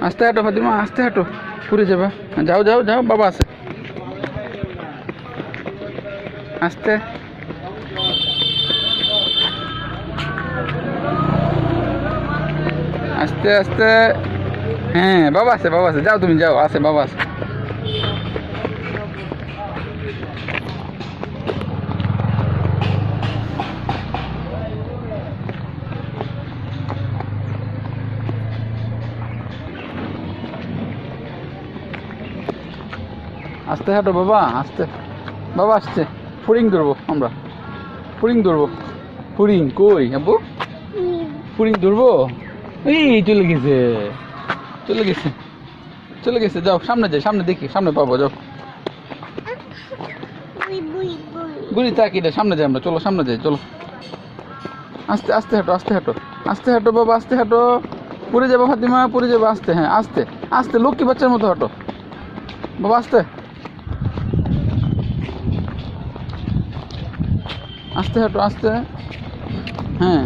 আস্তে হাঁটো ফাতিমা, আস্তে হাঁটো, পুড়ে যাবা। যাও যাও যাও, বাবা আছে। আস্তে আস্তে আস্তে। হ্যাঁ, বাবা আছে, বাবা আছে, যাও তুমি যাও, আছে বাবা আছে। আস্তে হাঁটো বাবা, আস্তে। বাবা আসছে, ফড়িং ধরবো আমরা, ফড়িং ধরবো। ফড়িং কই আব্বু? ফড়িং ধরবো। এই চলে গেছে, চলে গেছে, চলে গেছে। যাও সামনে যাই, সামনে দেখি, সামনে পাবো, যাও। গুলি তাকিটা, সামনে যাই আমরা, চলো সামনে যাই, চলো। আস্তে আস্তে হাঁটো, আস্তে হাঁটো, আস্তে হাঁটো বাবা, আস্তে হাঁটো। পড়ে যাবো ফাতিমা, পড়ে যাবো। আস্তে, হ্যাঁ আস্তে আস্তে, লক্ষ্মী বাচ্চার মতো হাঁটো বাবা, আস্তে আস্তে হাঁটো, আস্তে। হ্যাঁ।